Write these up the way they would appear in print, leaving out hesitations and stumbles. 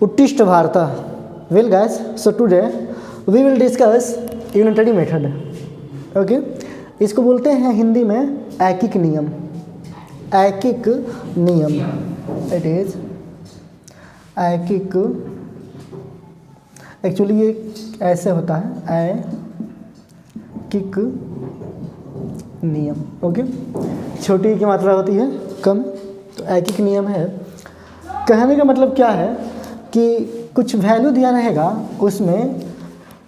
उत्तिष्ठ Bharat. Well guys, so today we will discuss unitary method. Okay, इसको बोलते हैं हिंदी में ऐकिक नियम। ऐकिक नियम, इट इज ऐकिक। एक्चुअली ये ऐसे होता है, ऐकिक नियम। ओके, छोटी की मात्रा होती है कम, तो ऐकिक नियम है। कहने का मतलब क्या है कि कुछ वैल्यू दिया रहेगा, उसमें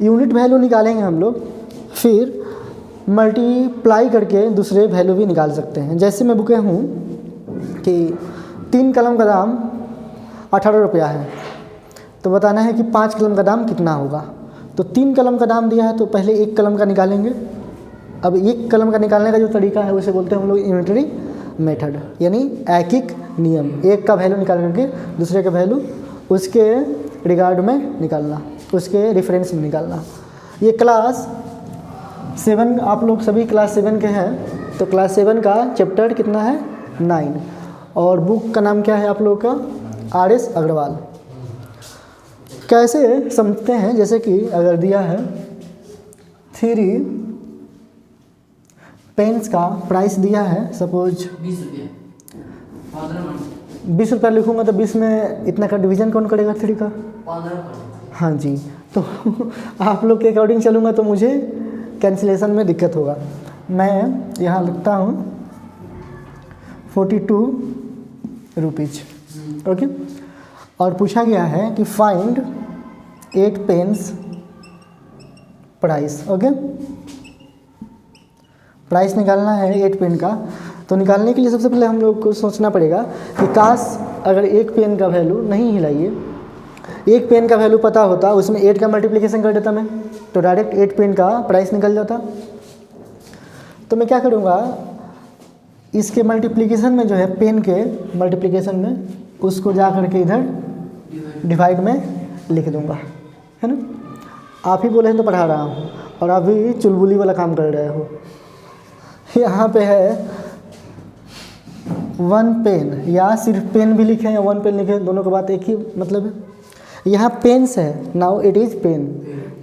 यूनिट वैल्यू निकालेंगे हम लोग, फिर मल्टीप्लाई करके दूसरे वैल्यू भी निकाल सकते हैं। जैसे मैं बुके हूँ कि 3 कलम का दाम 18 रुपया है, तो बताना है कि 5 कलम का दाम कितना होगा। तो 3 कलम का दाम दिया है तो पहले 1 कलम का निकालेंगे। अब 1 कलम का निकालने का जो तरीका है उसे बोलते हैं हम लोग यूनिटरी मेथड, यानी ऐकिक नियम। एक का वैल्यू निकाल करके दूसरे का वैल्यू उसके रिगार्ड में निकालना, उसके रेफरेंस में निकालना। ये क्लास 7, आप लोग सभी क्लास 7 के हैं, तो क्लास 7 का चैप्टर कितना है 9, और बुक का नाम क्या है आप लोग का RS अग्रवाल। कैसे समझते हैं, जैसे कि अगर दिया है 3 पेन्स का प्राइस दिया है, सपोज 20 रुपया लिखूँगा तो 20 में इतना का डिवीज़न कौन करेगा 3 का? 15। हाँ जी, तो आप लोग के अकॉर्डिंग चलूँगा तो मुझे कैंसिलेशन में दिक्कत होगा। मैं यहाँ लिखता हूँ 42 रुपीज़। ओके, और पूछा गया है कि find 8 pens price. Okay, price निकालना है 8 पेन का। तो निकालने के लिए सबसे पहले हम लोग को सोचना पड़ेगा कि काश अगर 1 पेन का वैल्यू नहीं हिलाइए, 1 पेन का वैल्यू पता होता, उसमें 8 का मल्टीप्लिकेशन कर देता मैं, तो डायरेक्ट 8 पेन का प्राइस निकल जाता। तो मैं क्या करूँगा, इसके मल्टीप्लिकेशन में जो है, पेन के मल्टीप्लिकेशन में, उसको जा करके इधर डिवाइड में लिख दूँगा, है ना। आप ही बोले हैं तो पढ़ा रहा हूँ और आप भी चुलबुली वाला काम कर रहे हो। यहाँ पे है 1 पेन, या सिर्फ पेन भी लिखें या 1 पेन लिखें, दोनों का बात एक ही मतलब है। यहाँ पेन्स है, नाउ इट इज़ पेन,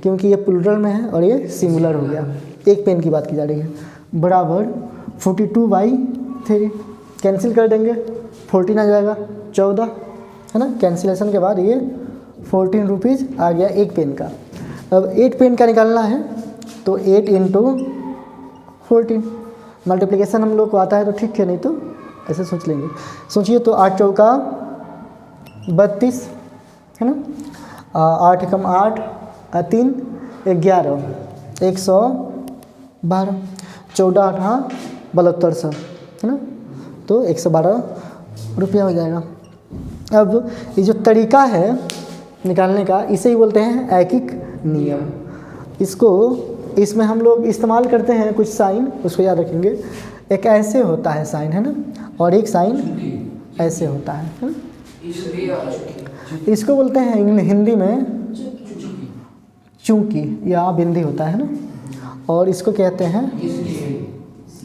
क्योंकि ये प्लूरल में है और ये सिंगुलर हो गया, एक पेन की बात की जा रही है। बराबर 42/3 कैंसिल कर देंगे, 14 आ जाएगा, 14, है ना। कैंसिलेशन के बाद ये 14 रुपीज़ आ गया 1 पेन का। अब 8 पेन का निकालना है तो 8 × 14 मल्टीप्लिकेशन हम लोग को आता है तो ठीक है, नहीं तो ऐसे सोच लेंगे। सोचिए तो 8 चौका 32, है ना, 8 × 8 3 11 112, 14 8 7200, है ना, तो 112 रुपया हो जाएगा। अब ये जो तरीका है निकालने का, इसे ही बोलते हैं ऐकिक नियम। इसमें हम लोग इस्तेमाल करते हैं कुछ साइन, उसको याद रखेंगे। एक ऐसे होता है साइन, है ना, और एक साइन ऐसे होता है ना? इसको बोलते हैं हिंदी में चूंकि या बिंदी होता है ना, और इसको कहते हैं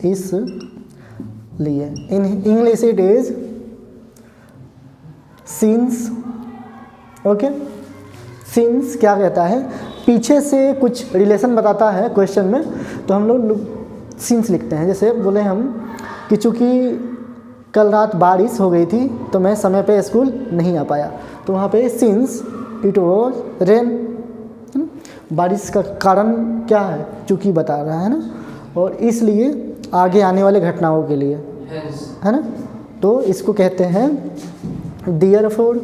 इसलिए। In English it is since. Okay, since क्या कहता है, पीछे से कुछ रिलेशन बताता है क्वेश्चन में, तो हम लोग सिंस लिखते हैं। जैसे बोले हम कि चूँकि कल रात बारिश हो गई थी तो मैं समय पे स्कूल नहीं आ पाया, तो वहाँ पे सिंस इट वॉज रेन, बारिश का कारण क्या है, चूँकि बता रहा है ना, और इसलिए आगे आने वाले घटनाओं के लिए, है ना। तो इसको कहते हैं देयरफॉर।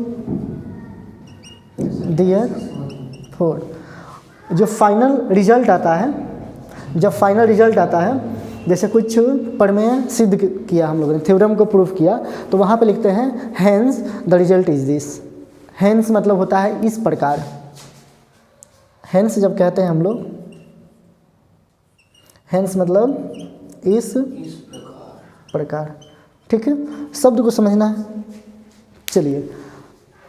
जो फाइनल रिजल्ट आता है, जब फाइनल रिजल्ट आता है, जैसे कुछ प्रमेय सिद्ध किया हम लोगों ने, थ्योरम को प्रूफ किया, तो वहाँ पे लिखते हैं hence the result is this. Hence मतलब होता है इस प्रकार। हेंस जब कहते हैं हम लोग, हेंस मतलब इस प्रकार, ठीक है। शब्द को समझना है। चलिए,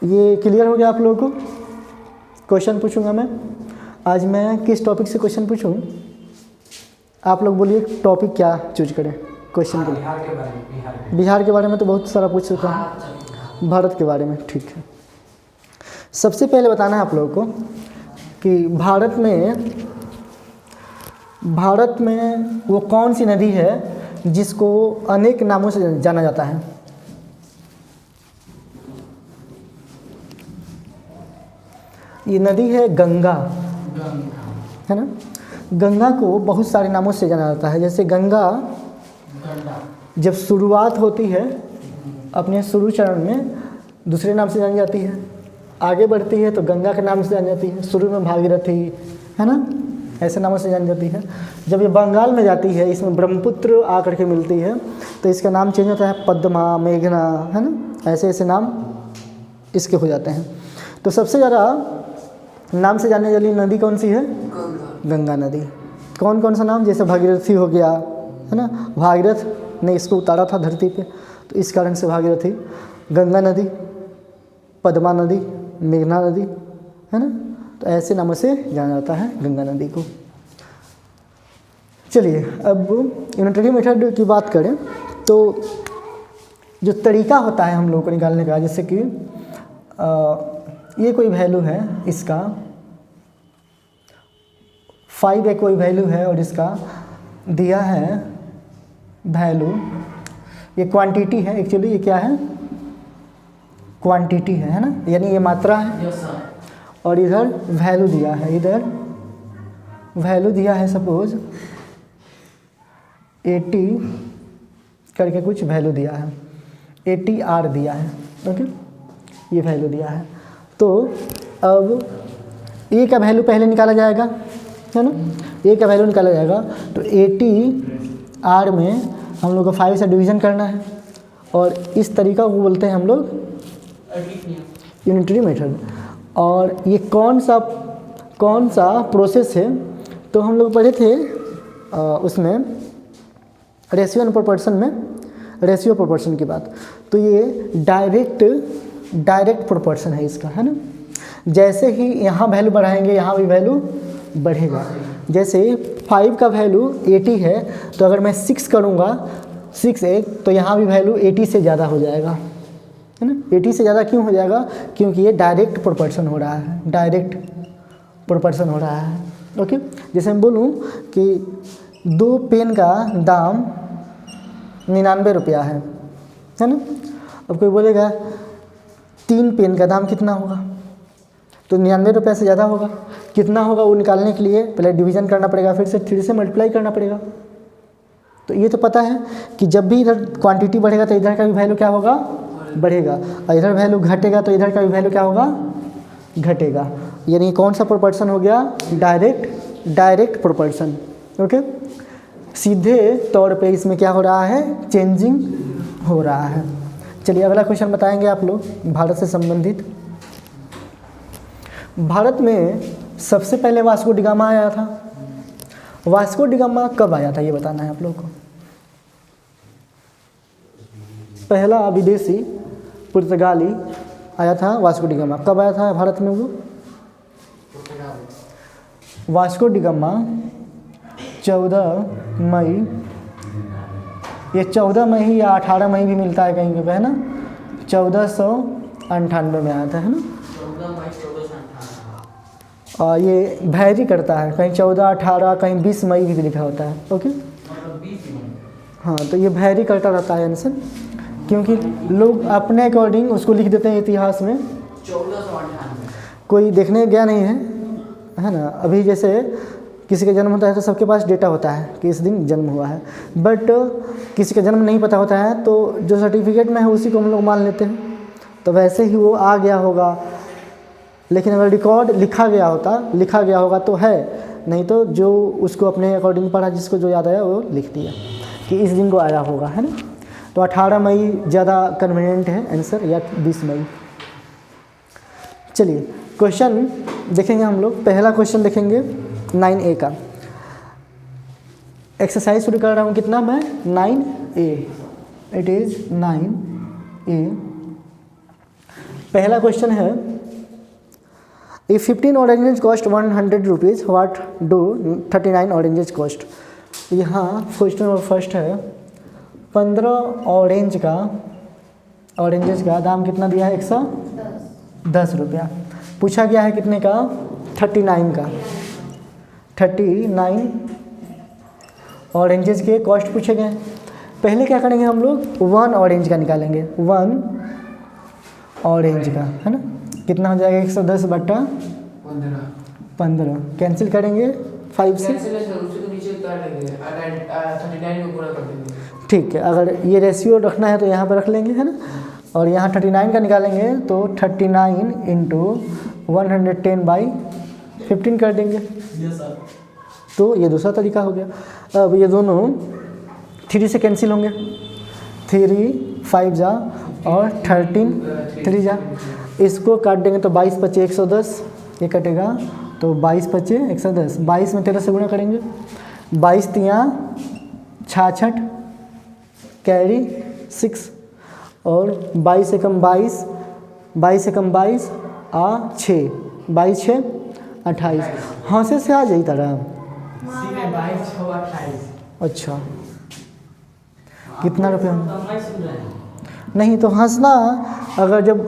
ये क्लियर हो गया आप लोगों को। क्वेश्चन पूछूंगा मैं आज। मैं किस टॉपिक से क्वेश्चन पूछूं, आप लोग बोलिए टॉपिक क्या चूज करें क्वेश्चन के लिए। बिहार के बारे में तो बहुत सारा पूछ चुका हूँ, भारत के बारे में, ठीक है। सबसे पहले बताना है आप लोगों को कि भारत में वो कौन सी नदी है जिसको अनेक नामों से जाना जाता है। ये नदी है गंगा, है ना। गंगा को बहुत सारे नामों से जाना जाता है। जैसे गंगा जब शुरुआत होती है अपने शुरू चरण में दूसरे नाम से जानी जाती है, आगे बढ़ती है तो गंगा के नाम से जानी जाती है, शुरू में भागीरथी, है ना, ऐसे नामों से जानी जाती है। जब ये बंगाल में जाती है, इसमें ब्रह्मपुत्र आकर के मिलती है तो इसका नाम चेंज होता है, पद्मा, मेघना, है ना, ऐसे ऐसे नाम इसके हो जाते हैं। तो सबसे ज़्यादा नाम से जाने वाली नदी कौन सी है? गंगा नदी। कौन कौन सा नाम? जैसे भागीरथी हो गया, है ना, भागीरथ ने इसको उतारा था धरती पे तो इस कारण से भागीरथी। गंगा नदी, पद्मा नदी, मेघना नदी, है ना, तो ऐसे नामों से जाना जाता है गंगा नदी को। चलिए अब यूनिटरी मेथड की बात करें तो जो तरीका होता है हम लोगों को निकालने का, जैसे कि ये कोई वैल्यू है, इसका 5 एक कोई वैल्यू है और इसका दिया है वैल्यू, ये क्वांटिटी है एक्चुअली, ये क्या है? क्वांटिटी है ना, यानी ये मात्रा है। और इधर वैल्यू दिया है, इधर वैल्यू दिया है सपोज 80 करके कुछ वैल्यू दिया है, 80R दिया है, ओके, ये वैल्यू दिया है। तो अब ए का वैल्यू पहले निकाला जाएगा, है ना, ए का वैल्यू निकाला जाएगा तो 80R में हम लोग को 5 से डिवीज़न करना है और इस तरीका को बोलते हैं हम लोग यूनिटरी मेथड। और ये कौन सा प्रोसेस है? तो हम लोग पढ़े थे उसमें रेशियो एंड प्रोपोर्शन में, रेशियो प्रोपोर्शन की बात। तो ये डायरेक्ट प्रोपोर्शन है इसका, है ना। जैसे ही यहाँ वैल्यू बढ़ाएंगे यहाँ भी वैल्यू बढ़ेगा। जैसे 5 का वैल्यू 80 है तो अगर मैं 6 करूँगा 6 एक, तो यहाँ भी वैल्यू 80 से ज़्यादा हो जाएगा, है ना। 80 से ज़्यादा क्यों हो जाएगा? क्योंकि ये डायरेक्ट प्रोपोर्शन हो रहा है, डायरेक्ट प्रोपोर्शन हो रहा है, ओके। जैसे मैं बोलूँ कि 2 पेन का दाम 99 रुपया है ना। अब कोई बोलेगा 3 पेन का दाम कितना होगा? तो 99 रुपये से ज़्यादा होगा। कितना होगा वो निकालने के लिए पहले डिवीज़न करना पड़ेगा, फिर से 3 से मल्टीप्लाई करना पड़ेगा। तो ये तो पता है कि जब भी इधर क्वांटिटी बढ़ेगा तो इधर का भी वैल्यू क्या होगा? बढ़ेगा। और इधर वैल्यू घटेगा तो इधर का भी वैल्यू क्या होगा? घटेगा। यानी कौन सा प्रोपोर्शन हो गया? Direct proportion, okay. सीधे तौर पे इसमें क्या हो रहा है? चेंजिंग हो रहा है। चलिए अगला क्वेश्चन बताएंगे आप लोग भारत से संबंधित। भारत में सबसे पहले वास्को डी गामा आया था। वास्को डी गामा कब आया था ये बताना है आप लोग को। पहला विदेशी पुर्तगाली आया था वास्को डी गामा। कब आया था भारत में वो? वास्को डी गामा 14 मई, ये 14 मई या 18 मई भी मिलता है कहीं पे, है ना। 1498 में आया था, है ना। 14 मई 1498। और ये वैरी करता है, कहीं 14, 18, कहीं 20 मई भी लिखा होता है, ओके। हाँ, तो ये वैरी करता रहता है आंसर, क्योंकि लोग अपने अकॉर्डिंग उसको लिख देते हैं इतिहास में। 1498 कोई देखने गया नहीं है ना। अभी जैसे किसी का जन्म होता है तो सबके पास डेटा होता है कि इस दिन जन्म हुआ है, बट किसी का जन्म नहीं पता होता है तो जो सर्टिफिकेट में है उसी को हम लोग मान लेते हैं। तो वैसे ही वो आ गया होगा, लेकिन अगर रिकॉर्ड लिखा गया होगा तो है, नहीं तो जो उसको अपने अकॉर्डिंग पढ़ा, जिसको जो याद आया वो लिख दिया कि इस दिन को आया होगा, है ना। तो 18 मई ज़्यादा कन्वीनियंट है आंसर, या 20 मई। चलिए क्वेश्चन देखेंगे हम लोग। पहला क्वेश्चन देखेंगे 9A का। एक्सरसाइज शुरू कर रहा हूँ कितना मैं? 9A। It is 9A। पहला क्वेश्चन है, if 15 oranges cost 100 rupees, what do 39 oranges cost. यहाँ क्वेश्चन नंबर फर्स्ट है, 15 ऑरेंजेस का दाम कितना दिया है? 110 रुपया। पूछा गया है कितने का, 39 का, 39 ऑरेंजेस के कॉस्ट पूछे गए हैं। पहले क्या करेंगे हम लोग, 1 ऑरेंज का निकालेंगे, 1 ऑरेंज का, है ना, कितना हो जाएगा 110 बटा 15, कैंसिल करेंगे 5 से, ठीक है। अगर ये रेशियो रखना है तो यहाँ पर रख लेंगे, है ना, और यहाँ 39 का निकालेंगे तो 39 इंटू 110/15 कर देंगे। तो ये दूसरा तरीका हो गया। अब ये दोनों 3 से कैंसिल होंगे, 3 5 जा और 13 3 जा, इसको काट देंगे तो 22 बचे 110, ये कटेगा तो 22 बचे 110, 22 में 13 से गुणा करेंगे, 22 तियाँ 66 कैरी 6 और 22 से कम 22, 22 से कम 22 आ 6, 22 6 28, हाँ से आ जाई तरह। अच्छा कितना रुपये नहीं तो हंसना, अगर जब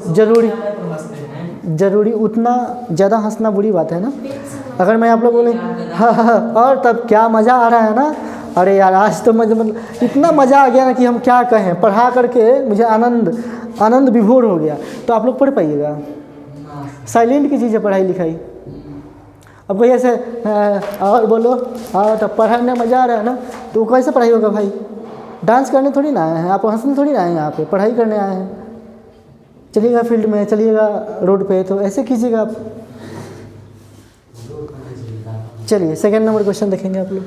जरूरी उतना ज़्यादा हंसना बुरी बात है ना। अगर मैं आप लोग बोले हाँ और तब क्या मज़ा आ रहा है ना, अरे यार आज तो मुझे मतलब इतना मज़ा आ गया ना कि हम क्या कहें, पढ़ा करके मुझे आनंद विभोर हो गया। तो आप लोग पढ़ पाइएगा, साइलेंट की चीज़ है पढ़ाई लिखाई। अब कोई ऐसे और बोलो हाँ तब पढ़ाई में मज़ा आ रहा है ना, तो कैसे पढ़ाई होगा भाई, डांस करने थोड़ी ना आए हैं आप, हंसने थोड़ी ना आए हैं यहाँ पे, पढ़ाई करने आए हैं। चलिएगा फील्ड में, चलिएगा रोड पे, तो ऐसे कीजिएगा आप। चलिए सेकंड नंबर क्वेश्चन देखेंगे आप लोग।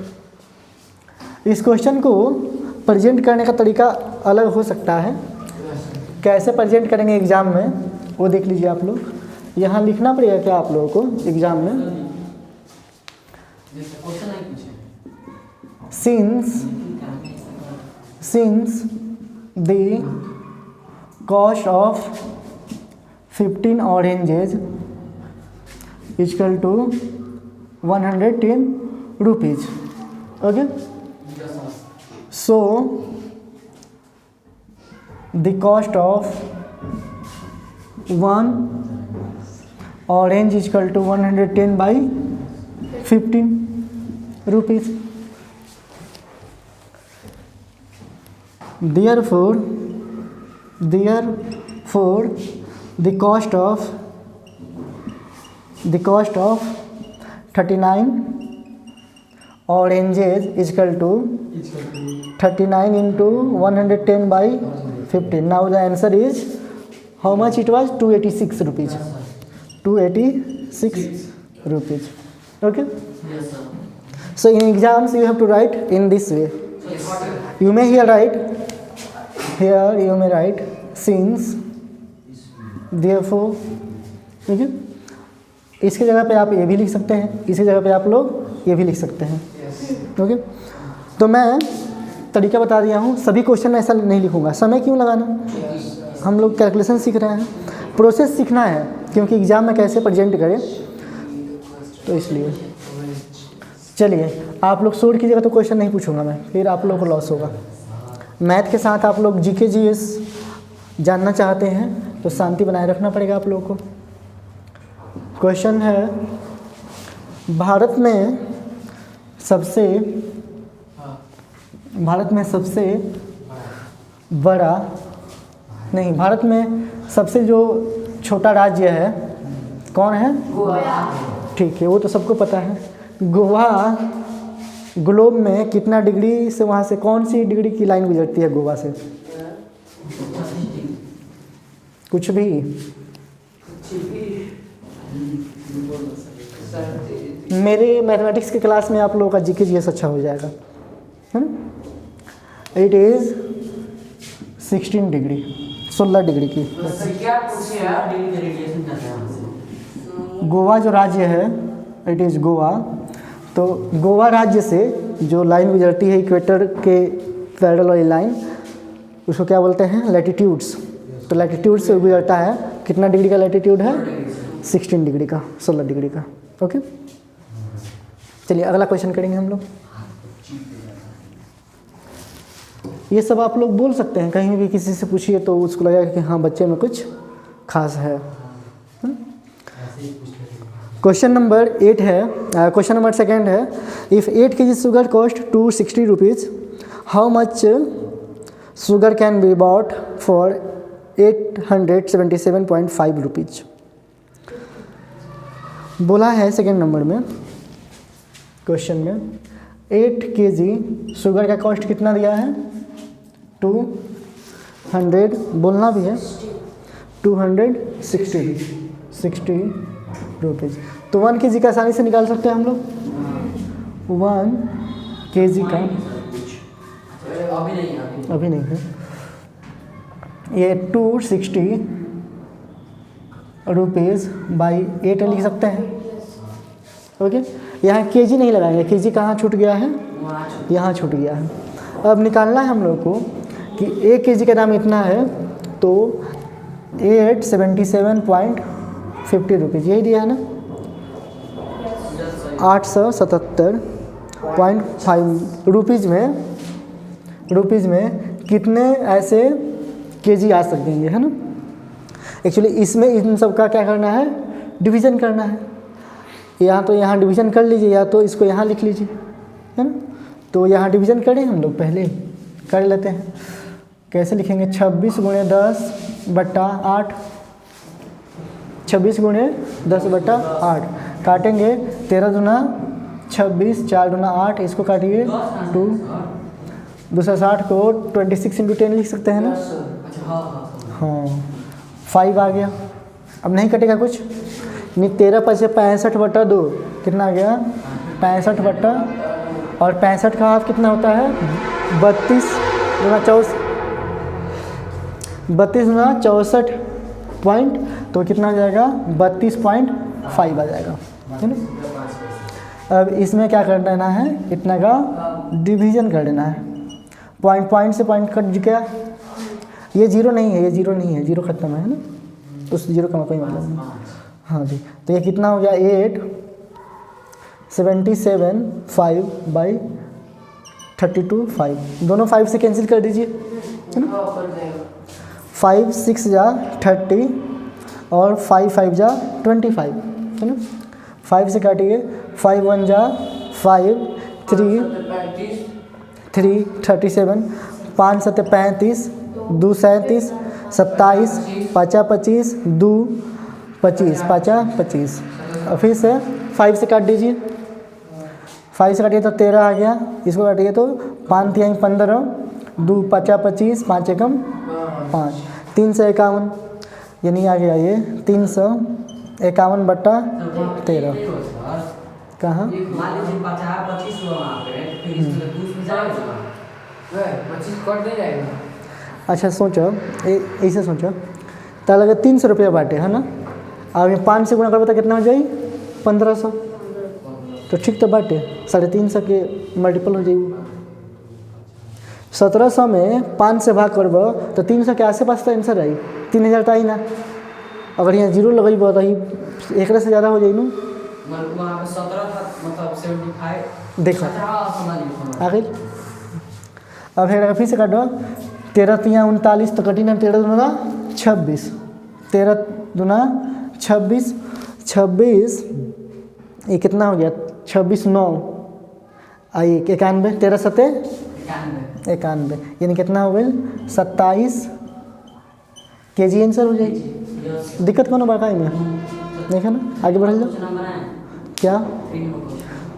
इस क्वेश्चन को प्रेजेंट करने का तरीका अलग हो सकता है, कैसे प्रेजेंट करेंगे एग्ज़ाम में वो देख लीजिए आप लोग। यहाँ लिखना पड़ेगा क्या आप लोगों को एग्ज़ाम में, since the cost of 15 oranges is equal to 110 rupees, okay, so the cost of 1 orange is equal to 110/15 rupees. Therefore the cost of 39 oranges is equal to 39 into 110/15. Now the answer is how much it was, 286 rupees. 286 rupees. Okay. Yes, sir. So in exams you have to write in this way. You may here you may write since, therefore, ठीक है। इसके जगह पे आप ये भी लिख सकते हैं, इसकी जगह पे आप लोग ये भी लिख सकते हैं, ओके। तो मैं तरीका बता दिया हूँ, सभी क्वेश्चन में ऐसा नहीं लिखूँगा, समय क्यों लगाना, हम लोग कैलकुलेशन सीख रहे हैं, प्रोसेस सीखना है, क्योंकि एग्ज़ाम में कैसे प्रेजेंट करें, तो इसलिए। चलिए आप लोग शोर कीजिएगा तो क्वेश्चन नहीं पूछूंगा मैं, फिर आप लोगों को लॉस होगा। मैथ के साथ आप लोग जीके जीएस जानना चाहते हैं तो शांति बनाए रखना पड़ेगा आप लोगों को। क्वेश्चन है, भारत में सबसे बड़ा नहीं, भारत में सबसे जो छोटा राज्य है कौन है, गोवा। ठीक है, वो तो सबको पता है। गोवा ग्लोब में कितना डिग्री से, वहाँ से कौन सी डिग्री की लाइन गुजरती है गोवा से, कुछ भी, मेरे मैथमेटिक्स की क्लास में आप लोगों का जीके जीएस अच्छा हो जाएगा, है ना। इट इज़ 16 डिग्री, 16 डिग्री की। गोवा जो राज्य है, इट इज़ गोवा, तो गोवा राज्य से जो लाइन गुजरती है इक्वेटर के पैरेलल वाली लाइन, उसको क्या बोलते हैं, लैटिट्यूड्स। तो लैटिट्यूड से गुजरता है, कितना डिग्री का लैटिट्यूड है, 16 डिग्री का, 16 डिग्री का, ओके। चलिए अगला क्वेश्चन करेंगे हम लोग। ये सब आप लोग बोल सकते हैं, कहीं भी किसी से पूछिए तो उसको लगेगा कि हाँ बच्चे में कुछ खास है। क्वेश्चन नंबर 8 है, क्वेश्चन नंबर 2 है, if 8 kg sugar cost 260 rupees, how much sugar can be bought for 877.5 rupees. बोला है सेकेंड नंबर में क्वेश्चन में 8 kg शुगर का कॉस्ट कितना दिया है 200, बोलना भी है 260 रुपीज़। तो 1 kg का आसानी से निकाल सकते हैं हम लोग। 1 kg का अभी नहीं है, ये 260 रुपीज़ बाई 8 लिख सकते हैं। ओके, यहाँ केजी नहीं लगाएंगे, केजी कहाँ छूट गया है, यहाँ छूट गया है। अब निकालना है हम लोग को कि 1 kg का दाम इतना है, तो 877.50 रुपीज़ यही दिया है ना, 877.5 रुपीज़ में कितने ऐसे केजी आ सकेंगे, है ना। एक्चुअली इसमें इन सब का क्या करना है, डिवीज़न करना है। यहाँ तो यहाँ डिवीज़न कर लीजिए, या तो इसको यहाँ लिख लीजिए, है ना। तो यहाँ डिवीज़न करें हम लोग, पहले कर लेते हैं। कैसे लिखेंगे, 26 × 10/8, 26 × 10/8 काटेंगे, 13 दूना 26, 4 दूना 8, इसको काटिए 2, 260 को 26 × 10 लिख सकते हैं ना। हाँ, 5 आ गया। अब नहीं कटेगा कुछ नहीं, 13 × 5 = 65/2, कितना आ गया 65 और 65 का हाफ कितना होता है 32 दूना 64 पॉइंट, तो कितना आ जाएगा 32.5 आ जाएगा, है ना। अब इसमें क्या कर देना है, इतना का डिवीज़न कर देना है। पॉइंट से पॉइंट कट गया, ये जीरो नहीं है, ये जीरो नहीं है, जीरो खत्म है ना, तो उस जीरो का कोई मतलब नहीं। हाँ जी, तो ये कितना हो गया 877.5/32.5, दोनों 5 से कैंसिल कर दीजिए, है ना। 5 6 जा 30 और 5 5 जा 25, है ना। 5 से काटिए, 5 1 जा 5, 3 37, 5 7 35, 2 37, 27, 5 25, 2 25, 5 25। और फिर से 5 से काट दीजिए, 5 से काटिए तो 13 आ गया, इसको काटिए तो 5 3 15, 2 5 25, 5 1 5, 351, यानी आ गया ये 351/13। कहाँ अच्छा सोचो, ऐसे सोचो, तो लगे 300 रुपया बाटे, है ना। अब ये 5 से गुना करबो तो कितना हो जाए 1500, तो ठीक तो बाटे 350 के मल्टीपल हो जाएगी। 1700 में 5 से भाग करबो तो 300 के आस पास तो आंसर आई, 3000 तो आई ना। अगर यहाँ जीरो लगेबो तो एक से ज़्यादा हो जाए ना, देखो आ गई। अब फिर से काटो, 13 3 39, तो कटी ना 13 दूना 26, 13 दूना 26, 26 ये कितना हो गया 26 9 आई 91, 13 7 91, यानी कितना हो गया 27 केजी आंसर हो जाएगी। दिक्कत कौन बाका में, देखा ना। आगे बढ़ जाओ। क्या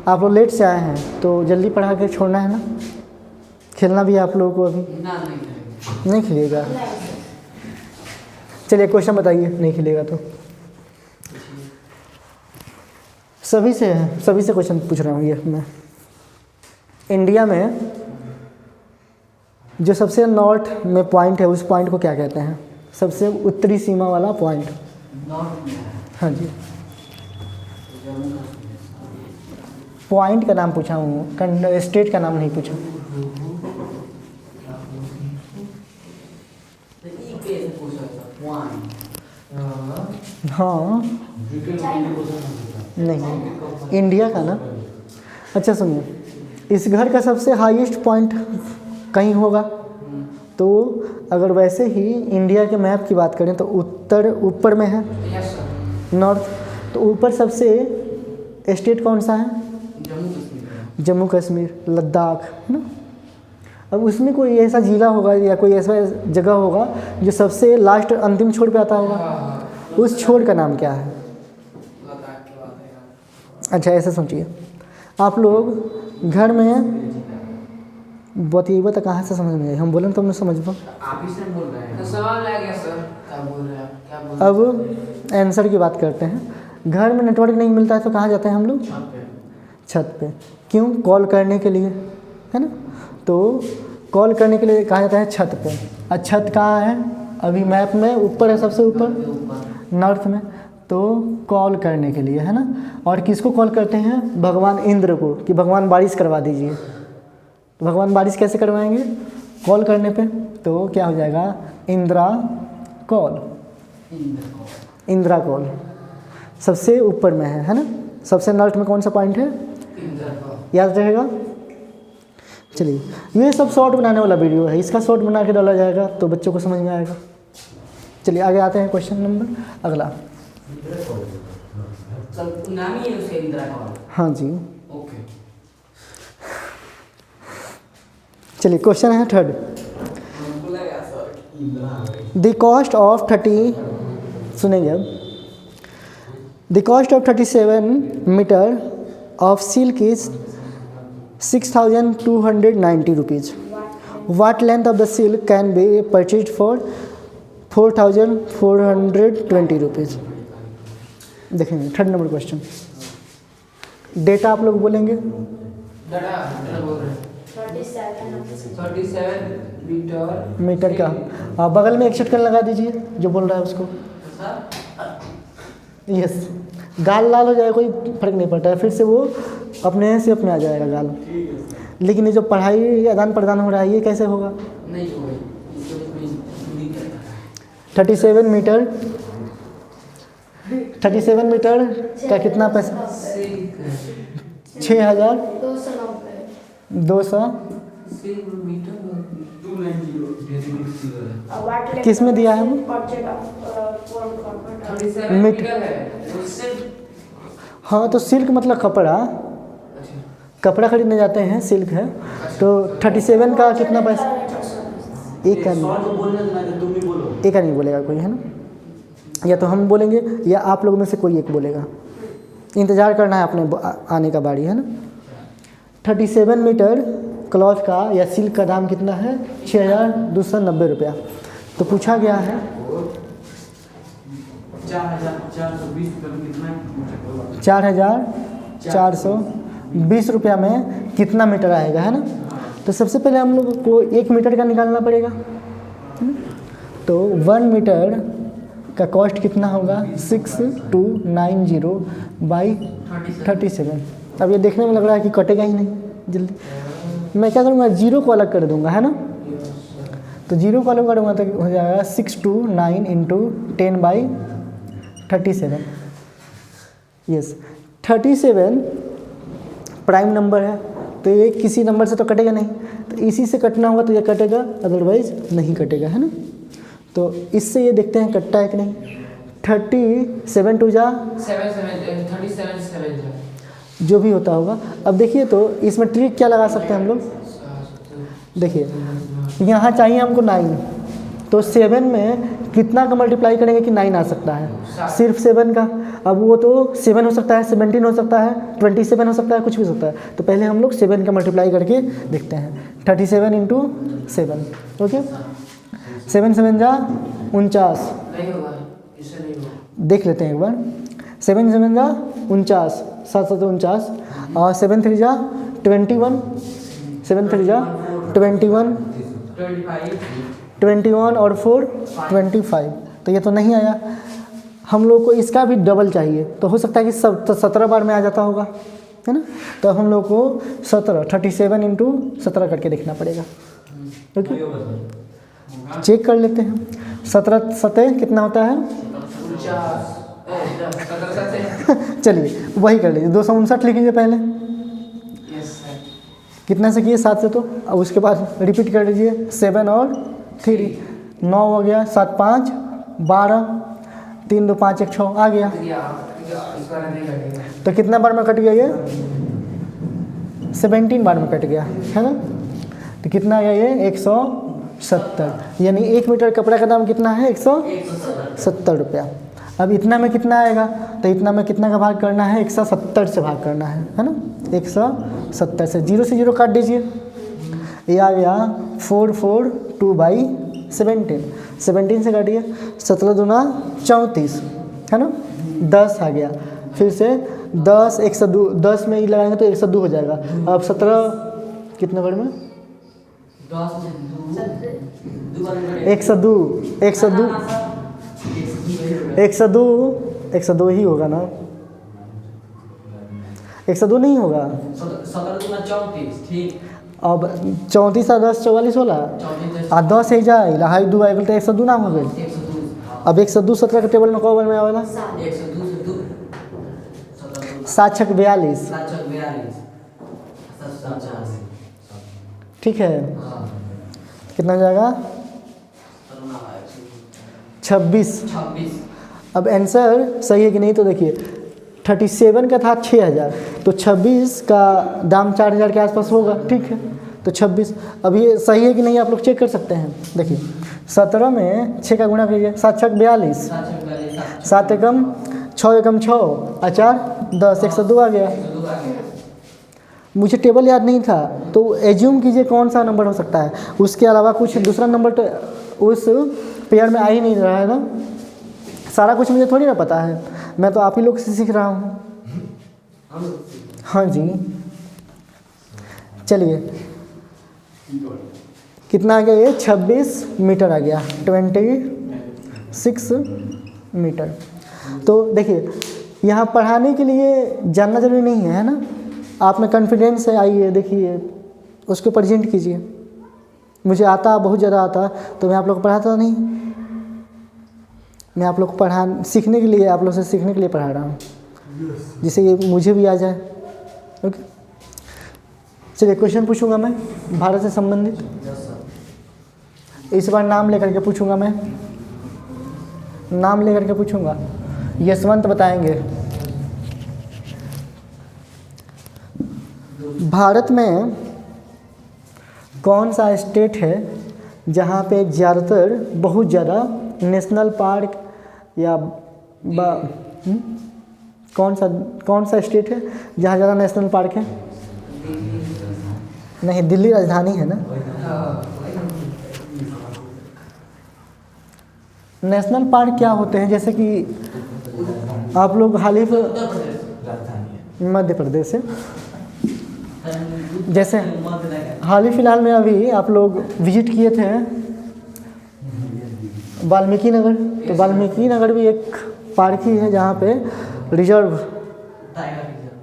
आप लोग लेट से आए हैं तो जल्दी पढ़ा के छोड़ना है ना, खेलना भी है आप लोगों को। अभी नहीं खेलेगा, चलिए क्वेश्चन बताइए, नहीं खेलेगा तो। सभी से क्वेश्चन पूछ रहा हूँ ये मैं। इंडिया में जो सबसे नॉर्थ में पॉइंट है, उस पॉइंट को क्या कहते हैं, सबसे उत्तरी सीमा वाला पॉइंट। हाँ जी, पॉइंट का नाम पूछा हूँ, स्टेट का नाम नहीं पूछा। हाँ नहीं, इंडिया का ना। अच्छा सुनिए, इस घर का सबसे हाईएस्ट पॉइंट कहीं होगा, तो अगर वैसे ही इंडिया के मैप की बात करें तो उत्तर ऊपर में है, नॉर्थ। तो ऊपर सबसे स्टेट कौन सा है? जम्मू कश्मीर। जम्मू कश्मीर, लद्दाख, है ना। अब उसमें कोई ऐसा जिला होगा या कोई ऐसा जगह होगा जो सबसे लास्ट अंतिम छोर पे आता होगा, उस छोर का नाम क्या है? लद्दाख की बात है यार। अच्छा ऐसा सोचिए, आप लोग घर में बतिएबा तो कहाँ से समझ में आए, हम बोलें तो हम समझ पाओ। आप ही से बोल रहे हैं। तो सवाल आ गया सर, क्या बोल रहे हैं आप, क्या बोल रहे हैं? अब आंसर की बात करते हैं। घर में नेटवर्क नहीं मिलता है तो कहाँ जाते हैं हम लोग? छत पे। छत पे। क्यों? कॉल करने के लिए, है ना। तो कॉल करने के लिए कहाँ जाता है? छत पे। और छत कहाँ है? अभी मैप में ऊपर है, सबसे ऊपर नॉर्थ में। तो कॉल करने के लिए, है ना। और किसको कॉल करते हैं? भगवान इंद्र को, कि भगवान बारिश करवा दीजिए। तो भगवान बारिश कैसे करवाएंगे? कॉल करने पे। तो क्या हो जाएगा? इंद्रा कॉल। इंद्रा कॉल सबसे ऊपर में है ना। सबसे नॉर्थ में कौन सा पॉइंट है? याद रहेगा। चलिए, ये सब शॉर्ट बनाने वाला वीडियो है, इसका शॉर्ट बना के डाला जाएगा तो बच्चों को समझ में आएगा। चलिए आगे आते हैं, क्वेश्चन नंबर अगला। नाम ही है उसे इंदिरा कॉल। हाँ जी, ओके। चलिए क्वेश्चन है थर्ड। बोला गया सर। द कॉस्ट ऑफ 30, सुनेंगे अब। The cost of 37 meter of silk is 6,290 rupees. What length of the silk can be purchased for 4,420 rupees? देखेंगे थर्ड नंबर क्वेश्चन। डेटा आप लोग बोलेंगे। दादा बोल रहे हैं 37 मीटर। मीटर का आप बगल में एक चटकन लगा दीजिए जो बोल रहा है उसको। यस, गाल लाल हो जाए कोई फर्क नहीं पड़ता है, फिर से वो अपने से अपने आ जाएगा गाल। लेकिन ये जो पढ़ाई आदान प्रदान हो रहा है ये कैसे होगा? नहीं होगा। 37 मीटर, 37 मीटर का कितना पैसा? 6,200। किस में दिया है वो? मीटर। हाँ तो सिल्क मतलब कपड़ा, कपड़ा खरीदने जाते हैं, सिल्क है। तो 37 का कितना पैसा? एक का नहीं, एक का नहीं बोलेगा कोई, है ना। या तो हम बोलेंगे या आप लोगों में से कोई एक बोलेगा। इंतज़ार करना है अपने आने का बारी, है ना। 37 मीटर क्लॉथ का या सिल्क का दाम कितना है? 6,290 रुपया। तो पूछा गया है 4,420 रुपया में कितना मीटर आएगा, है ना। तो सबसे पहले हम लोग को 1 मीटर का निकालना पड़ेगा, है ना? तो 1 मीटर का कॉस्ट कितना होगा? 6,290 बाई 37। अब ये देखने में लग रहा है कि कटेगा ही नहीं जल्दी। मैं क्या करूँगा? जीरो को अलग कर दूंगा, है ना। तो जीरो को अलग करूँगा तो हो जाएगा 629 इंटू 10/37। यस, 37 प्राइम नंबर है तो ये किसी नंबर से तो कटेगा नहीं, तो इसी से कटना होगा तो ये कटेगा, अदरवाइज नहीं कटेगा, है ना। तो इससे ये देखते हैं कटता है कि नहीं। 37 टू जा 37 जो भी होता होगा। अब देखिए तो इसमें ट्रिक क्या लगा सकते हैं हम लोग। देखिए यहाँ चाहिए हमको 9, तो 7 में कितना का मल्टीप्लाई करेंगे कि 9 आ सकता है? सिर्फ 7 का। अब वो तो 7 हो सकता है, 17 हो सकता है, 27 हो सकता है, कुछ भी हो सकता है। तो पहले हम लोग 7 का मल्टीप्लाई करके देखते हैं। 37 इंटू 7, ओके। 7 7 जा 49। नहीं होगा, इससे नहीं होगा। देख लेते हैं एक बार। 7 7 जा 49, 7 7 49 और 7 3 जा 21, 7 3 जा 21, 21 और 4 25। तो ये तो नहीं आया। हम लोग को इसका भी डबल चाहिए, तो हो सकता है कि 17 बार में आ जाता होगा, है ना। तो हम लोग को 37 इंटू 17 करके देखना पड़ेगा, ओके। चेक कर लेते हैं। 17 7 कितना होता है? चलिए वही कर लीजिए, 259 लिख लीजिए पहले। कितना से किए? 7 से। तो अब उसके बाद रिपीट कर लीजिए 7 और 3, 9 हो गया, 7 5 12, 3 2 5 1 6 आ गया। इसका नहीं कटेगा। तो कितना बार में कट गया ये? 17 बार में कट गया है ना। तो कितना आ गया ये? 170। यानी 1 मीटर कपड़ा का दाम कितना है? 170 रुपया। अब इतना में कितना आएगा? तो इतना में कितना का भाग करना है? 170 से भाग करना है ना। 170 से 0 से 0 काट दीजिए। ये आ गया 442/17। 17 से काटिए, 17 दूना 34 है ना। 10 आ गया, फिर से 10 102, 10 में ही लगाएंगे तो 102 हो जाएगा। अब 17 कितने बार में? 102 ही होगा ना। 102 नहीं होगा। 34 अब 34 और 10 44 होला। आ 10 है जाए हाई 2 आएगा तो 102 नाम हो गए। अब 102 17 के टेबल में कौ बार में आवेला? 7 छक 42। ठीक है, कितना हो जाएगा? 26। अब आंसर सही है कि नहीं तो देखिए 37 का था 6000, तो 26 का दाम 4000 के आसपास होगा। ठीक है, तो 26। अब ये सही है कि नहीं आप लोग चेक कर सकते हैं। देखिए 17 में 6 का गुणा कीजिए, 7 छक 42, 7 एकम 6 एकम 6 और 4 10, 102 आ गया। मुझे टेबल याद नहीं था तो एज्यूम कीजिए कौन सा नंबर हो सकता है। उसके अलावा कुछ दूसरा नंबर तो उस पेयर में आ ही नहीं रहा है ना। सारा कुछ मुझे थोड़ी ना पता है, मैं तो आप ही लोग से सीख रहा हूँ। हाँ जी, चलिए कितना आ गया ये? 26 मीटर आ गया, 26 मीटर। तो देखिए यहाँ पढ़ाने के लिए जानना जरूरी नहीं है ना। आप में कॉन्फिडेंस है, आइए देखिए उसको प्रेजेंट कीजिए। मुझे आता, बहुत ज़्यादा आता, तो मैं आप लोग को पढ़ाता नहीं। मैं आप लोग को सीखने के लिए, आप लोग से सीखने के लिए पढ़ा रहा हूँ, जिससे ये मुझे भी आ जाए। ओके, चलिए क्वेश्चन पूछूंगा मैं भारत से संबंधित। इस बार नाम लेकर के पूछूंगा मैं, नाम लेकर के पूछूंगा। यशवंत बताएंगे। भारत में कौन सा स्टेट है जहाँ पे ज़्यादातर बहुत ज़्यादा नेशनल पार्क या कौन सा स्टेट है जहाँ ज़्यादा नेशनल पार्क है? नहीं, दिल्ली राजधानी है ना। नेशनल पार्क क्या होते हैं? जैसे कि आप लोग हाल ही मध्य प्रदेश से, जैसे हाल ही फिलहाल में अभी आप लोग विजिट किए थे वाल्मीकि नगर। तो वाल्मीकि नगर भी एक पार्क ही है जहाँ पे रिजर्व,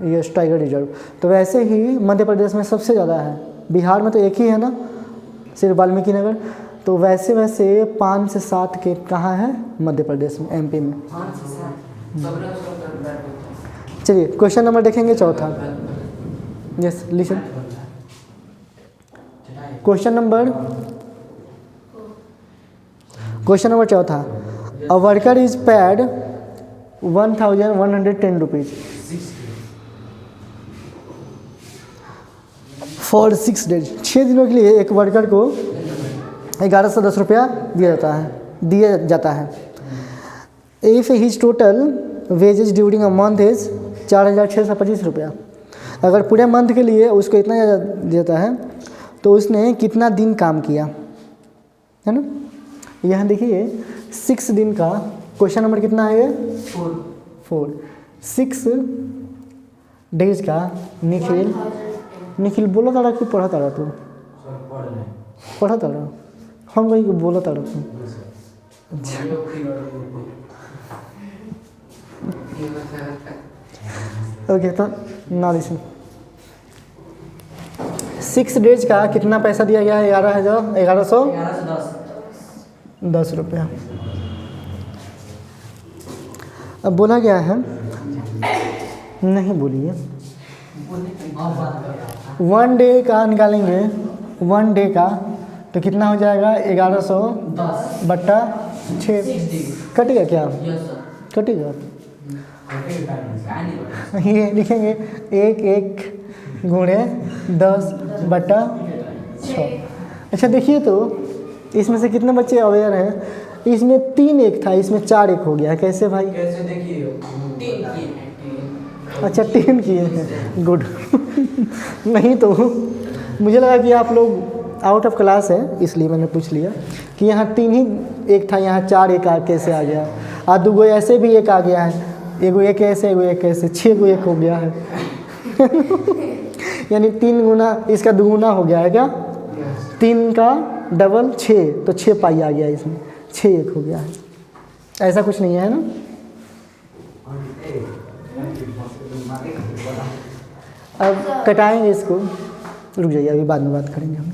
यस टाइगर रिजर्व। तो वैसे ही मध्य प्रदेश में सबसे ज़्यादा है। बिहार में तो एक ही है ना, सिर्फ वाल्मीकि नगर। तो वैसे 5 से 7 के कहाँ है? मध्य प्रदेश में, एमपी में। चलिए क्वेश्चन नंबर देखेंगे, चौथा। यस लिसन, क्वेश्चन नंबर चौथा। A worker is paid 1110 rupees for 6 days. 6 दिनों के लिए एक वर्कर को 1110 रुपया दिया जाता है। If his total wages during a month is 4625 रुपया। अगर पूरे मंथ के लिए उसको इतना ज़्यादा देता है तो उसने कितना दिन काम किया, है ना। यहाँ देखिए 6 दिन का क्वेश्चन नंबर कितना है ये? 4। 6 डेज का निखिल बोला था कि पढ़ा था तू? पढ़ा था हम वही बोला था तू। ओके, तो ना लिसन। 6 डेज का कितना पैसा दिया गया है? 1110 रुपया। अब बोला गया है, नहीं बोलिए, 1 डे का निकालेंगे। 1 डे का तो कितना हो जाएगा? 1110 बट्टा 6। कटेगा क्या? कटेगा। ये लिखेंगे 1 गुणे 10/6। अच्छा देखिए तो इसमें से कितने बच्चे अवेयर हैं? इसमें 3 1 था, इसमें 4 1 हो गया। कैसे भाई? कैसे देखिए 3 किए। अच्छा 3 किए हैं, गुड। नहीं तो मुझे लगा कि आप लोग आउट ऑफ क्लास है, इसलिए मैंने पूछ लिया कि यहाँ 3 ही 1 था, यहाँ 4 1 कैसे आ गया? और 2 ऐसे भी 1 आ गया है, 1 ऐसे 1 ऐसे, 6 1 हो गया है। यानी 3 गुना इसका 2 गुना हो गया है क्या? 3 का डबल 6, तो 6 पाई आ गया इसमें, 6 1 हो गया है। ऐसा कुछ नहीं है ना? अब कटाएंगे इसको, रुक जाइए अभी बाद में बात करेंगे हम।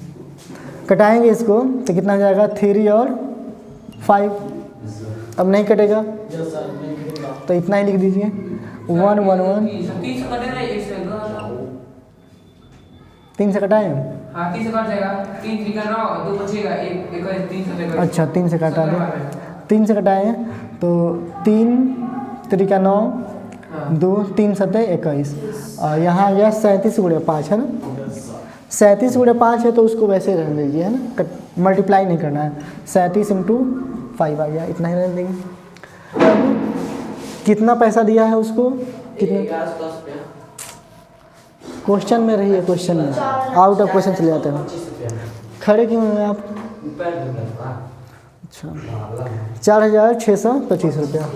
कटाएंगे इसको तो कितना हो जाएगा? 3 और 5। अब नहीं कटेगा तो इतना ही लिख दीजिए 1 1 1। 3 से कटाएं? हाँ 3 से कट जाएगा, 3 3 का 9, 2 बचेगा, 1 3 से लेकर। अच्छा 3 से काटा दें, 3 से कटाएं तो 3 3 का 9, 2 3 7 21, और यहाँ आ गया 37 गुणे 5 है ना? 37 गुणे 5 है तो उसको वैसे रहने दीजिए है ना, मल्टीप्लाई नहीं करना है। 37 × 5 आ गया, इतना ही रहने देंगे। अब कितना पैसा दिया है उसको? कितने? क्वेश्चन में रहिए, क्वेश्चन में, आउट ऑफ क्वेश्चन चले जाते हैं। खड़े क्यों हैं आप? अच्छा 4,625 रुपया।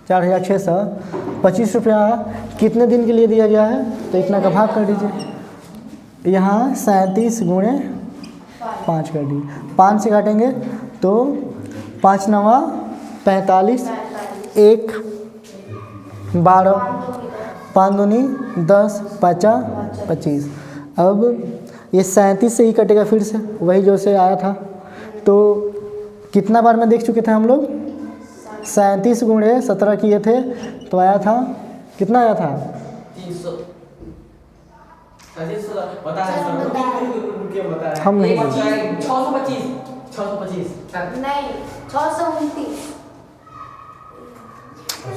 4,625 रुपया कितने दिन के लिए दिया गया है? तो इतना का भाग कर दीजिए। यहाँ 37 गुणे 5 कर दिए, 5 से काटेंगे तो 5 9 45, 1 12, 5 दूनी 10, 5 25। अब ये 37 से ही कटेगा फिर से, वही जो से आया था। तो कितना बार में देख चुके थे हम लोग? 37 गुणे 17 किए थे तो आया था, कितना आया था? 300। हम नहीं 625 नहीं 629।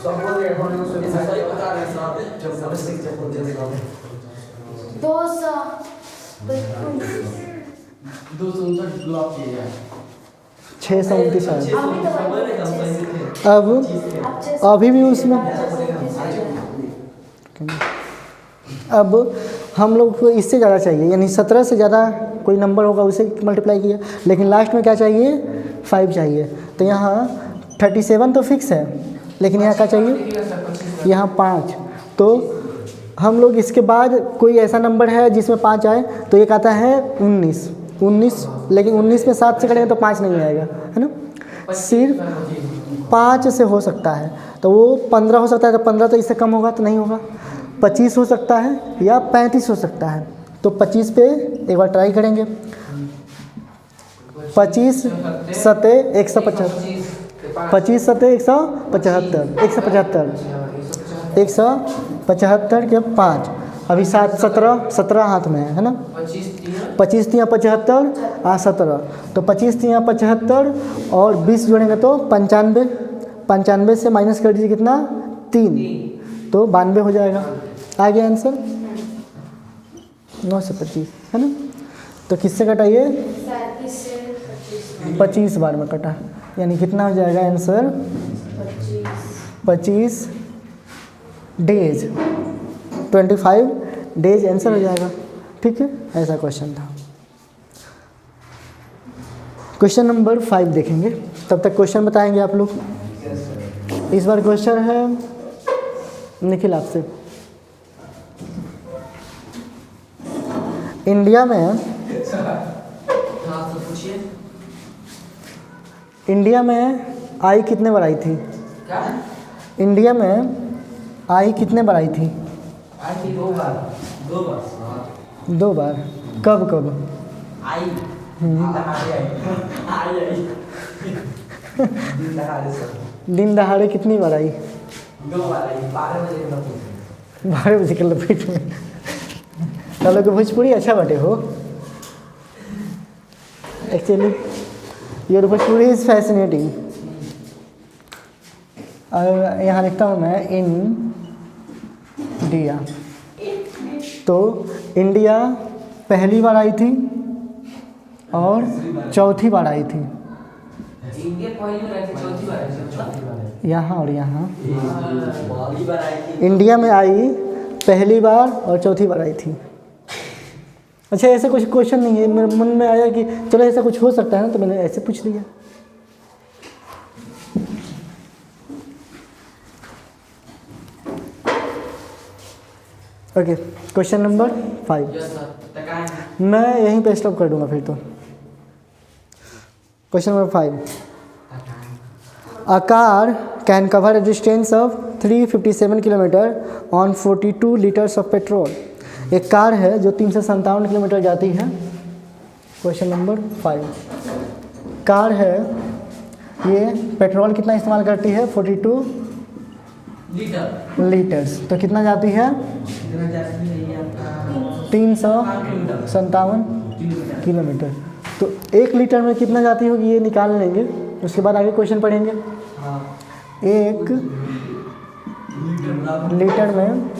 सब बोल रहे हैं, सही बता रहे हैं साहब। 259 ब्लॉक किए जाए। 629 आया। अब अभी भी उसमें, अब हम लोग को इससे ज़्यादा चाहिए, यानी 17 से ज़्यादा कोई नंबर होगा उसे मल्टीप्लाई किया, लेकिन लास्ट में क्या चाहिए? 5 चाहिए। तो यहाँ 37 तो फिक्स है, लेकिन यहाँ क्या चाहिए? यहाँ 5। तो हम लोग इसके बाद कोई ऐसा नंबर है जिसमें 5 आए, तो एक आता है 19, लेकिन 19 में 7 से करेंगे तो 5 नहीं आएगा, है ना? सिर्फ 5 से हो सकता है, तो वो 15 हो सकता है, तो 15 तो इससे कम होगा तो नहीं होगा। 25 हो सकता है या 35 हो सकता है, तो 25 पे एक बार ट्राई करेंगे। 25 7 175, 25 7 175, 175 के 5, अभी 7 17 हाथ में है ना? 25 3 75 और 17, तो 25 3 75 और 20 जोड़ेंगे तो 95, 95 से माइनस कर दीजिए कितना? 3, तो 92 हो जाएगा। आ गया आंसर 9 से 25 है ना? तो किससे कटाइए? 25 बार में कटा, यानी कितना हो जाएगा आंसर? 25 डेज, 25 डेज आंसर हो जाएगा। ठीक है, ऐसा क्वेश्चन था। क्वेश्चन नंबर 5 देखेंगे, तब तक क्वेश्चन बताएंगे आप लोग। इस बार क्वेश्चन है निखिल आपसे। इंडिया में आई कितने बार आई थी? इंडिया में आई कितने बार आई थी? आई थी 2 बार। 2 बार। कब कब? आई दिन दहाड़े कितनी बार आई? 2 बार आई, 12 बजे के लपेट में। 12 बजे के लपेट में। चलो कि भोजपुरी अच्छा बटे हो। Actually your Bhojpuri is fascinating. यहाँ लिखता हूँ मैं इंडिया। तो इंडिया पहली बार आई थी और चौथी बार आई थी। इंडिया पहली बार आई थी, चौथी बार आई थी, चौथी बार आई थी। यहाँ और यहाँ पहली बार आई थी। इंडिया में आई पहली बार और चौथी बार आई थी। अच्छा, ऐसा कुछ क्वेश्चन नहीं है, मेरे मन में आया कि चलो ऐसा कुछ हो सकता है ना, तो मैंने ऐसे पूछ लिया। Okay, question number 5 yes sir, तकाएं। मैं यहीं पे स्टॉप कर दूंगा फिर तो। Question number 5, A car can cover a distance of 357 kilometre on 42 liters of petrol। एक कार है जो 357 किलोमीटर जाती है। क्वेश्चन नंबर 5, कार है ये पेट्रोल कितना इस्तेमाल करती है? 42 लीटर्स। तो कितना जाती है? 357 किलोमीटर। तो 1 लीटर में कितना जाती होगी ये निकाल लेंगे, उसके बाद आगे क्वेश्चन पढ़ेंगे। 1 लीटर में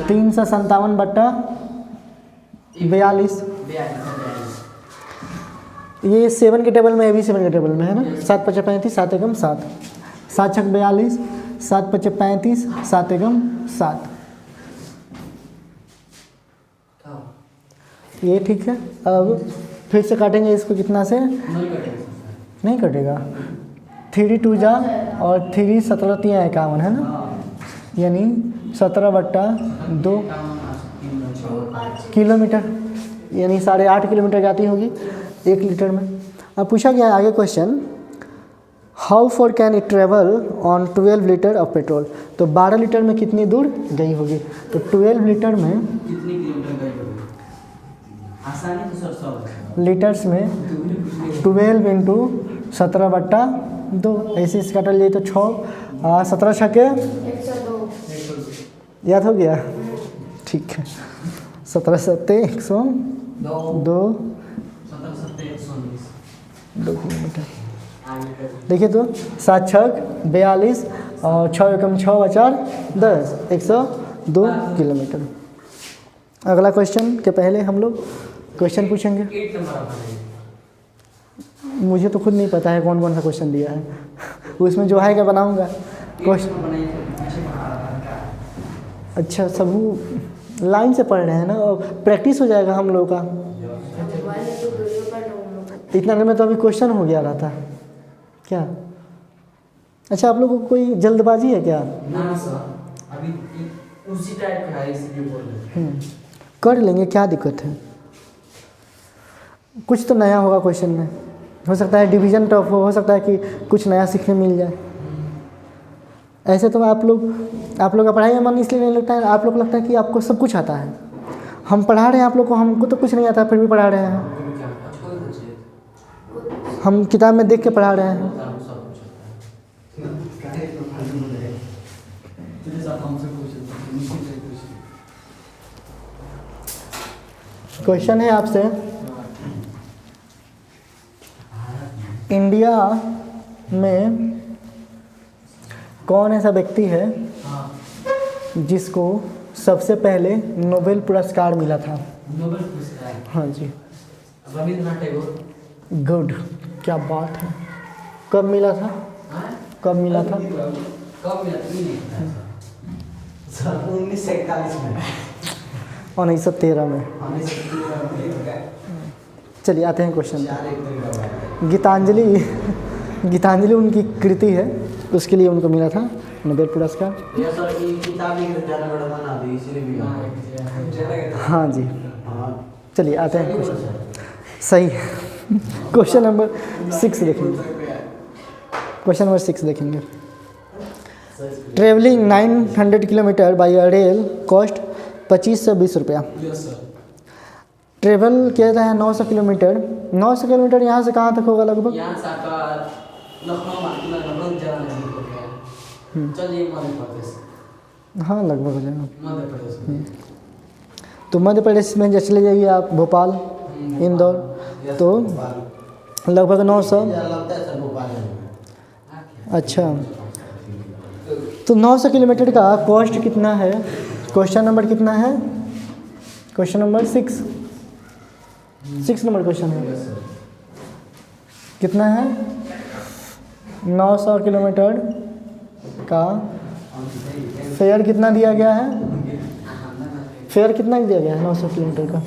357/42। ये 7 के टेबल में है, भी 7 के टेबल में है ना। 7 × 35, 7 × 7, 7 × 42, 7 × 35, 7 × 7। ये ठीक है। अब फिर से काटेंगे इसको, कितना से? नहीं कटेगा। 3 2 जा और 3 17 3 51 है ना, यानी 17/2 किलोमीटर, यानी 8.5 किलोमीटर जाती होगी 1 लीटर में। अब पूछा गया है आगे question, how for can it travel on 12 litre of petrol. तो 12 लीटर में कितनी दूर गई होगी? तो 12 लीटर में कितनी किलोमीटर गई होगी? आसानी तो सर सब लीटर्स में 12 इंटू 17/2, ऐसे इस काटल जाए तो 6, 17 छके 102। याद हो गया? ठीक है, 17 7 102 2 किलोमीटर। देखिए तो 7 6 42 और 6 एकम 6 4 10, 102 किलोमीटर। अगला क्वेश्चन के पहले हम लोग क्वेश्चन पूछेंगे। 8 नंबर। मुझे तो खुद नहीं पता है कौन कौन सा क्वेश्चन दिया है, उसमें जो है क्या बनाऊंगा क्वेश्चन। अच्छा, सब लाइन से पढ़ रहे हैं ना, और प्रैक्टिस हो जाएगा हम लोग का। इतना देर में तो अभी क्वेश्चन हो गया रहा था क्या? अच्छा, आप लोगों को कोई जल्दबाजी है क्या? ना सर, अभी उसी टाइप का है, इसलिए बोल रहे हैं। कर लेंगे, क्या दिक्कत है? कुछ तो नया होगा क्वेश्चन में, हो सकता है डिवीजन टफ हो सकता है कि कुछ नया सीखने मिल जाए। ऐसे तो आप लोग का पढ़ाई में मन इसलिए नहीं लगता है, आप लोग को लगता है कि आपको सब कुछ आता है। हम पढ़ा रहे हैं आप लोग को, हमको तो कुछ नहीं आता फिर भी पढ़ा रहे हैं। हम किताब में देख के पढ़ा रहे हैं। क्वेश्चन है आपसे, इंडिया में कौन ऐसा व्यक्ति है जिसको सबसे पहले नोबेल पुरस्कार मिला था? नोबेल पुरस्कार? हाँ जी, रविंद्रनाथ टैगोर। गुड, क्या बात है। कब मिला था? कब मिला था? कब मिला था? सर 1941 में। 1913 में। चलिए आते हैं क्वेश्चन पे। गीतांजलि उनकी कृति है, उसके लिए उनको मिला था नोबेल पुरस्कार। हाँ जी, चलिए आते हैं क्वेश्चन। सही। क्वेश्चन नंबर 6 देखेंगे। क्वेश्चन नंबर 6 देखेंगे। Travelling 900 kilometre by rail cost 2520 रुपया। ट्रेवल किया जाता है 900 किलोमीटर। 900 किलोमीटर यहाँ से कहाँ तक होगा लगभग? यहाँ से आपका लखनऊ ज़्यादा नहीं हो गया। चलिए मध्य प्रदेश। हाँ, लगभग हो जाएगा। मध्य प्रदेश में। तो मध्य प्रदेश में जैसे चले जाइए आप भोपाल, इंदौर, तो लगभग 900। अच्छा, तो 900 किलोमीटर का कॉस्ट कितना है? क्वेश्चन नंबर कितना है? क्वेश्चन नंबर 6 नंबर क्वेश्चन है। कितना है? 900 किलोमीटर का फेयर कितना दिया गया है? फेयर कितना दिया गया है 900 किलोमीटर का?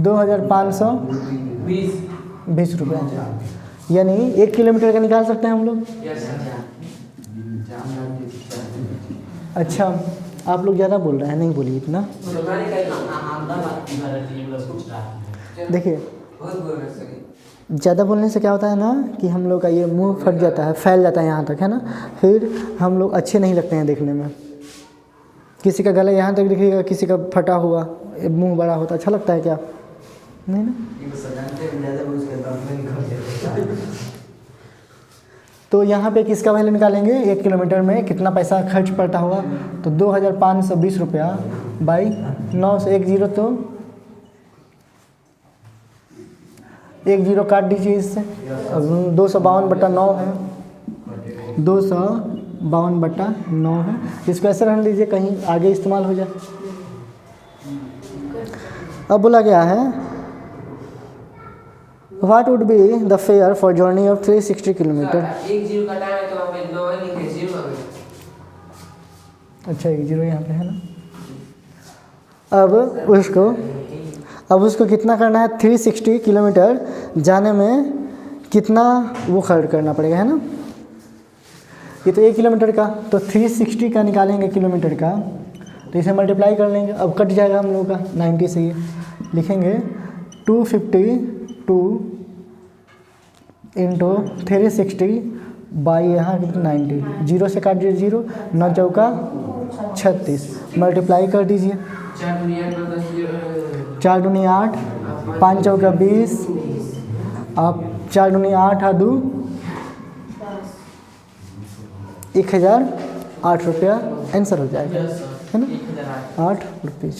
2520 रुपये। यानी 1 किलोमीटर का निकाल सकते हैं हम लोग। अच्छा, आप लोग ज़्यादा बोल रहे हैं, नहीं बोलिए इतना। देखिए, ज़्यादा बोलने से क्या होता है ना कि हम लोग का ये मुंह फट जाता है, फैल जाता है यहाँ तक, है ना। फिर हम लोग अच्छे नहीं लगते हैं देखने में। किसी का गला यहाँ तक दिखेगा, किसी का फटा हुआ, मुंह बड़ा होता, अच्छा लगता है क्या? नहीं ना। तो यहाँ पे किसका वैल्यू निकालेंगे? 1 किलोमीटर में कितना पैसा खर्च पड़ता होगा? तो 2520 रुपया बाई 9 से 1 जीरो, तो 1 जीरो काट दीजिए इससे। अब 252/9 है, 252/9 है। इसको ऐसे रहने दीजिए, कहीं आगे इस्तेमाल हो जाए। अब बोला गया है What would be the fare for journey of 360 kilometre? 1 zero का टाइम है तो हमें 9 लिखे 0 में। अच्छा, 1 जीरो यहाँ पे है ना। अब उसको कितना करना है? 360 किलोमीटर जाने में कितना वो खर्च करना पड़ेगा, है ना। ये तो 1 किलोमीटर का, तो 360 का निकालेंगे किलोमीटर का, तो इसे मल्टीप्लाई कर लेंगे। अब कट जाएगा हम लोगों का 90 से, ये लिखेंगे 252 इंटू 360 बाई यहाँ 90, 0 से काट दीजिए 0, 9 चौका 36, मल्टीप्लाई कर दीजिए। 4 दूनी 8, 5 चौका 20, आप 4 दूनी 8 आ 2, 1008 रुपया आंसर हो जाएगा, है ना। 8 रुपये।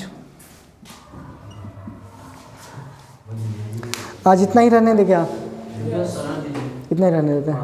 आज इतना ही रहने देंगे आप? इतना ही रहने देते हैं।